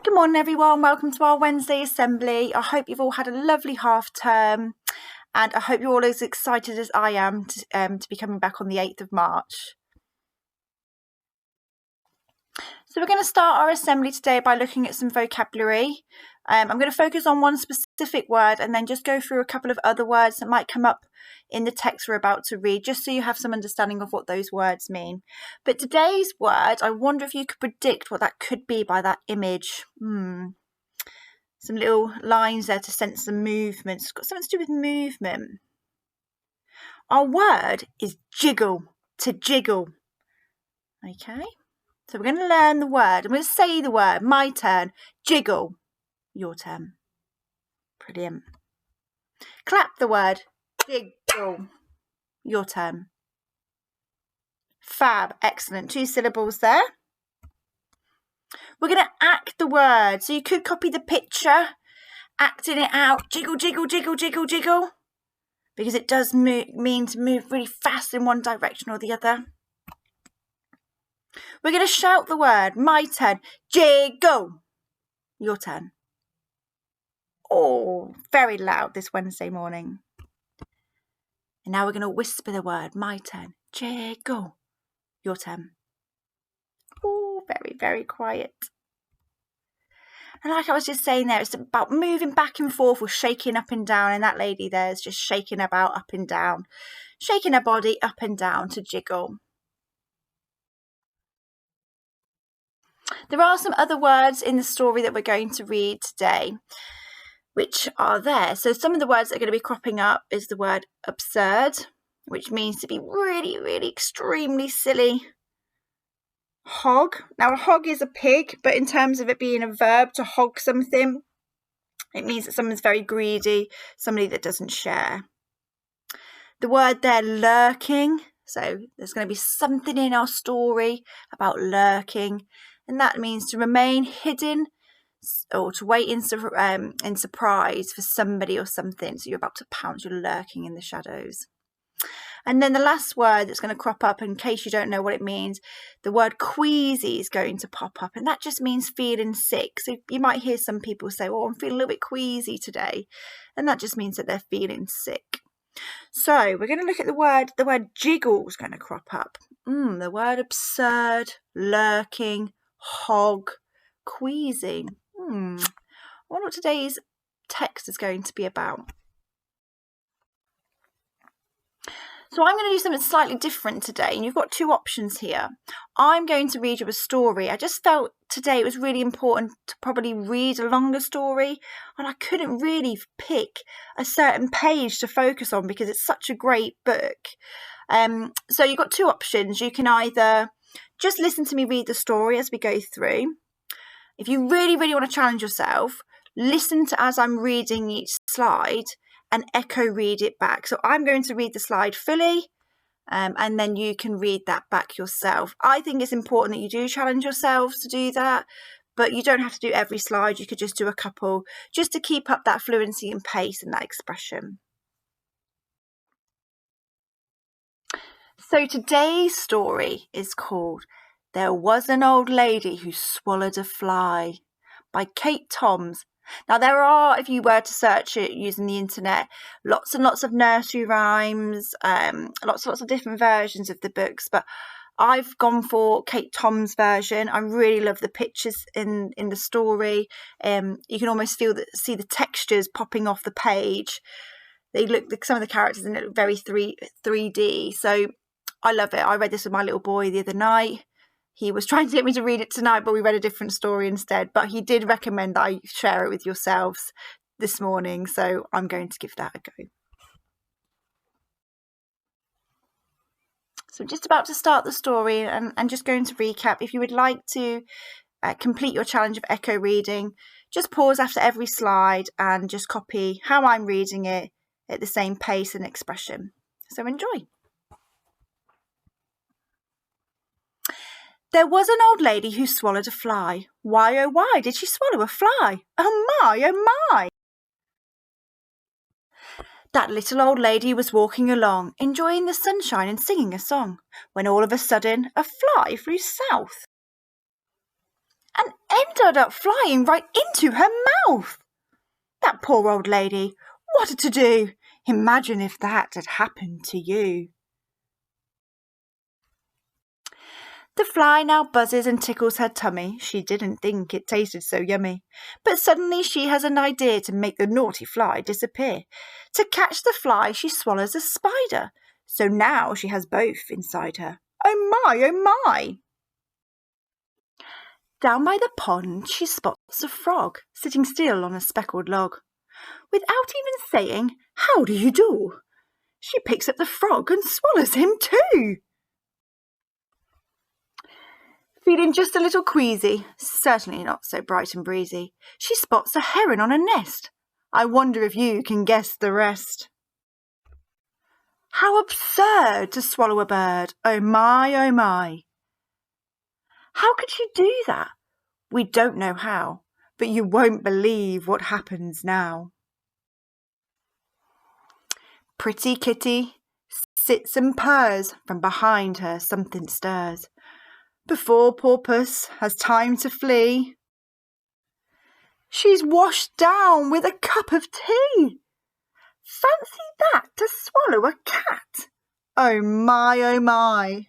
Good morning, everyone. Welcome to our Wednesday assembly. I hope you've all had a lovely half term, and I hope you're all as excited as I am to be coming back on the 8th of March. So we're going to start our assembly today by looking at some vocabulary. I'm going to focus on one specific word and then just go through a couple of other words that might come up in the text we're about to read, just so you have some understanding of what those words mean. But today's word, I wonder if you could predict what that could be by that image. Some little lines there to sense some movement. It's got something to do with movement. Our word is jiggle, to jiggle. Okay, so we're going to learn the word. I'm going to say the word. My turn. Jiggle. Your turn. Brilliant. Clap the word. Jiggle. Your turn. Fab. Excellent. 2 syllables there. We're going to act the word. So you could copy the picture, acting it out. Jiggle, jiggle, jiggle, jiggle, jiggle. Because it does mean to move really fast in one direction or the other. We're going to shout the word. My turn. Jiggle. Your turn. Oh, very loud this Wednesday morning. And now we're going to whisper the word. My turn. Jiggle. Your turn. Oh, very, very quiet. And like I was just saying there, it's about moving back and forth or shaking up and down. And that lady there is just shaking about up and down. Shaking her body up and down to jiggle. There are some other words in the story that we're going to read today, which are there. So some of the words that are going to be cropping up is the word absurd, which means to be really, really extremely silly. Hog. Now, a hog is a pig, but in terms of it being a verb to hog something, it means that someone's very greedy, somebody that doesn't share. The word there, lurking. So there's going to be something in our story about lurking, and that means to remain hidden or to wait in surprise for somebody or something. So you're about to pounce, you're lurking in the shadows. And then the last word that's going to crop up, in case you don't know what it means, the word queasy is going to pop up, and that just means feeling sick. So you might hear some people say, oh, I'm feeling a little bit queasy today, and that just means that they're feeling sick. So we're going to look at the word jiggle is going to crop up. The word absurd, lurking, hog, queasy. I wonder what today's text is going to be about. So I'm going to do something slightly different today, and you've got 2 options here. I'm going to read you a story. I just felt today it was really important to probably read a longer story, and I couldn't really pick a certain page to focus on because it's such a great book. So you've got 2 options. You can either just listen to me read the story as we go through. If you really, really want to challenge yourself, listen to as I'm reading each slide and echo read it back. So I'm going to read the slide fully, and then you can read that back yourself. I think it's important that you do challenge yourselves to do that, but you don't have to do every slide. You could just do a couple, just to keep up that fluency and pace and that expression. So today's story is called There Was an Old Lady Who Swallowed a Fly by Kate Toms. Now, there are, if you were to search it using the internet, lots and lots of nursery rhymes, lots of different versions of the books, but I've gone for Kate Toms' version. I really love the pictures in the story. You can almost see the textures popping off the page. They look like some of the characters and it look very 3D. So I love it. I read this with my little boy the other night. He was trying to get me to read it tonight, but we read a different story instead. But he did recommend that I share it with yourselves this morning, so I'm going to give that a go. So I'm just about to start the story, and just going to recap. If you would like to complete your challenge of echo reading, just pause after every slide and just copy how I'm reading it at the same pace and expression. So enjoy. There was an old lady who swallowed a fly. Why, oh why, did she swallow a fly? Oh my! That little old lady was walking along, enjoying the sunshine and singing a song, when all of a sudden a fly flew south and ended ended up flying right into her mouth. That poor old lady, what a to-do! Imagine if that had happened to you. The fly now buzzes and tickles her tummy. She didn't think it tasted so yummy. But suddenly she has an idea to make the naughty fly disappear. To catch the fly, she swallows a spider. So now she has both inside her. Oh my, oh my! Down by the pond, she spots a frog, sitting still on a speckled log. Without even saying, "How do you do?" she picks up the frog and swallows him too. Feeling just a little queasy, certainly not so bright and breezy, she spots a heron on a nest. I wonder if you can guess the rest. How absurd to swallow a bird, oh my, oh my. How could she do that? We don't know how, but you won't believe what happens now. Pretty kitty sits and purrs, from behind her something stirs. Before poor puss has time to flee, she's washed down with a cup of tea. Fancy that, to swallow a cat! Oh my, oh my!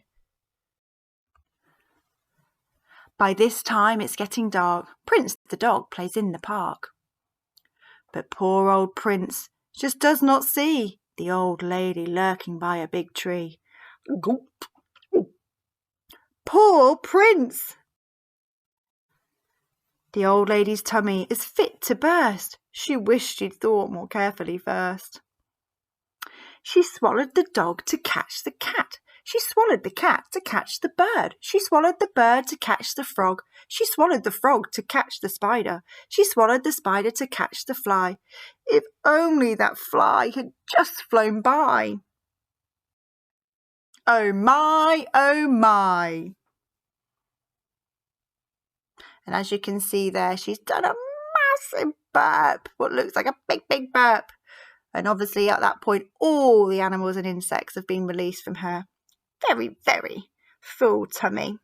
By this time it's getting dark. Prince the dog plays in the park. But poor old Prince just does not see the old lady lurking by a big tree. Gulp! Poor Prince! The old lady's tummy is fit to burst. She wished she'd thought more carefully first. She swallowed the dog to catch the cat. She swallowed the cat to catch the bird. She swallowed the bird to catch the frog. She swallowed the frog to catch the spider. She swallowed the spider to catch the fly. If only that fly had just flown by. Oh my, oh my. And as you can see there, she's done a massive burp, what looks like a big, big burp. And obviously at that point, all the animals and insects have been released from her very, very full tummy.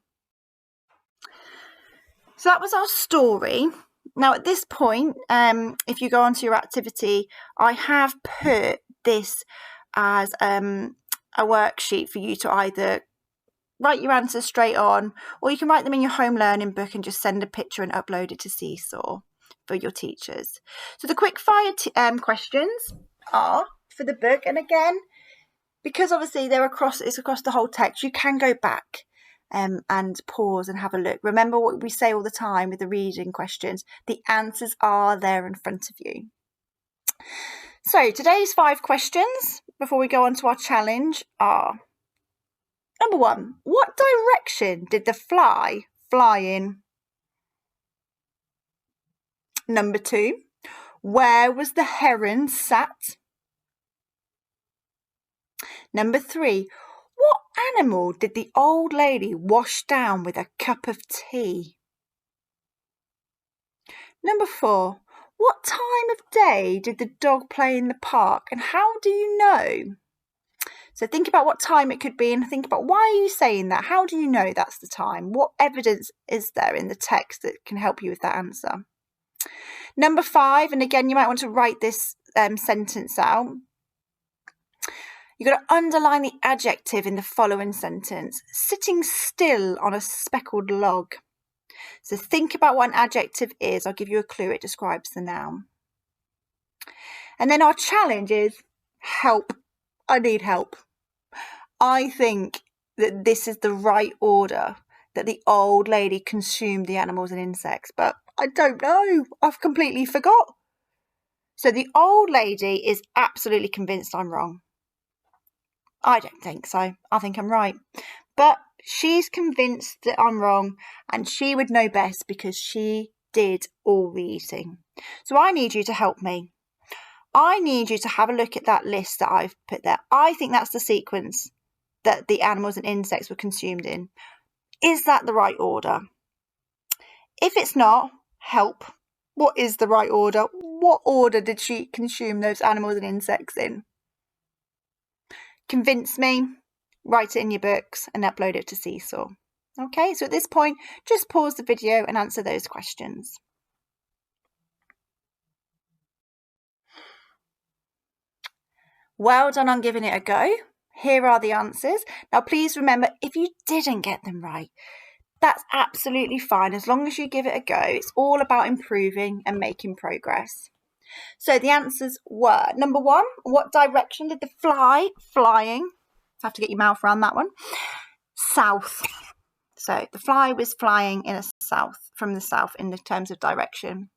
So that was our story. Now at this point, if you go onto your activity, I have put this as a worksheet for you to either write your answers straight on, or you can write them in your home learning book and just send a picture and upload it to Seesaw for your teachers. So the quick fire questions are for the book, and again, because obviously it's across the whole text, you can go back and pause and have a look. Remember what we say all the time with the reading questions, the answers are there in front of you. So today's 5 questions before we go on to our challenge are: Number 1, what direction did the fly fly in? Number 2, where was the heron sat? Number 3, what animal did the old lady wash down with a cup of tea? Number 4, what time of day did the dog play in the park, and how do you know? So think about what time it could be and think about, why are you saying that? How do you know that's the time? What evidence is there in the text that can help you with that answer? Number 5, and again, you might want to write this sentence out. You've got to underline the adjective in the following sentence. Sitting still on a speckled log. So think about what an adjective is. I'll give you a clue. It describes the noun. And then our challenge is help. I need help. I think that this is the right order that the old lady consumed the animals and insects, but I don't know. I've completely forgot. So the old lady is absolutely convinced I'm wrong. I don't think so. I think I'm right. But she's convinced that I'm wrong, and she would know best because she did all the eating. So I need you to help me. I need you to have a look at that list that I've put there. I think that's the sequence that the animals and insects were consumed in. Is that the right order? If it's not, help. What is the right order? What order did she consume those animals and insects in? Convince me, write it in your books and upload it to Seesaw. Okay, so at this point, just pause the video and answer those questions. Well done on giving it a go. Here are the answers. Now, please remember, if you didn't get them right, that's absolutely fine. As long as you give it a go, it's all about improving and making progress. So the answers were, number 1, what direction did the flying, have to get your mouth around that one, south. So the fly was flying from the south in the terms of direction.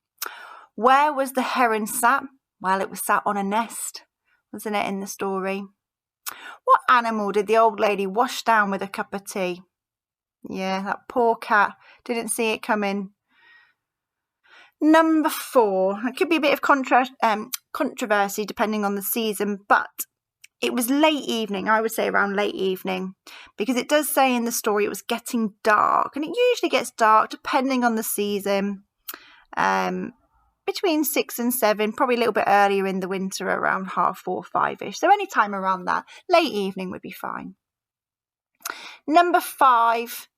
Where was the heron sat? Well, it was sat on a nest, wasn't it, in the story? What animal did the old lady wash down with a cup of tea? Yeah, that poor cat didn't see it coming. Number 4, it could be a bit of controversy depending on the season, but it was late evening, I would say around late evening, because it does say in the story it was getting dark, and it usually gets dark depending on the season, between 6 and 7, probably a little bit earlier in the winter, around 4:30, 5ish. So any time around that, late evening would be fine. Number 5,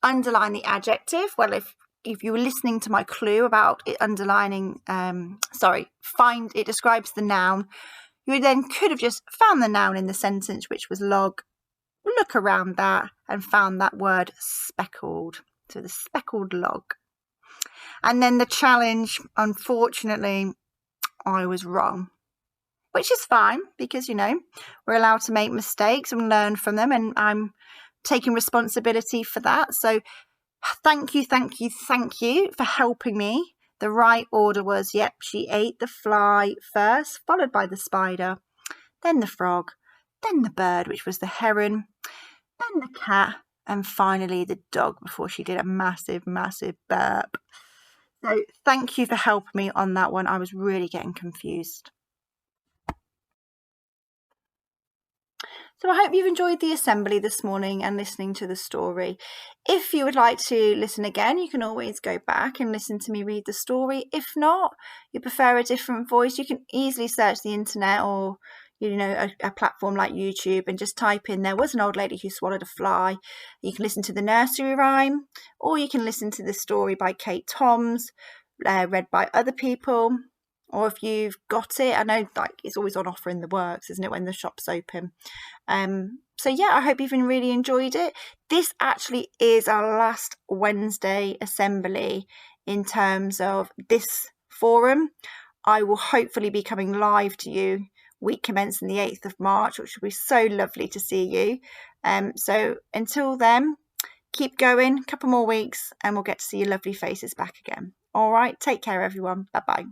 underline the adjective. Well, if you were listening to my clue about it underlining, it describes the noun. You then could have just found the noun in the sentence, which was log, look around that and found that word speckled. So the speckled log. And then the challenge, unfortunately, I was wrong, which is fine because, we're allowed to make mistakes and learn from them, and I'm taking responsibility for that. So thank you for helping me. The right order was, she ate the fly first, followed by the spider, then the frog, then the bird, which was the heron, then the cat, and finally the dog before she did a massive, massive burp. So thank you for helping me on that one. I was really getting confused. So I hope you've enjoyed the assembly this morning and listening to the story. If you would like to listen again, you can always go back and listen to me read the story. If not, you prefer a different voice, you can easily search the internet or a platform like YouTube and just type in "there was an old lady who swallowed a fly." You can listen to the nursery rhyme, or you can listen to the story by Kate Toms, read by other people. Or if you've got it, I know it's always on offer in the works, isn't it, when the shop's open. So yeah, I hope you've really enjoyed it. This actually is our last Wednesday assembly in terms of this forum. I will hopefully be coming live to you week commencing the 8th of March, which will be so lovely to see you. So until then, keep going, a couple more weeks, and we'll get to see your lovely faces back again. All right, take care, everyone. Bye-bye.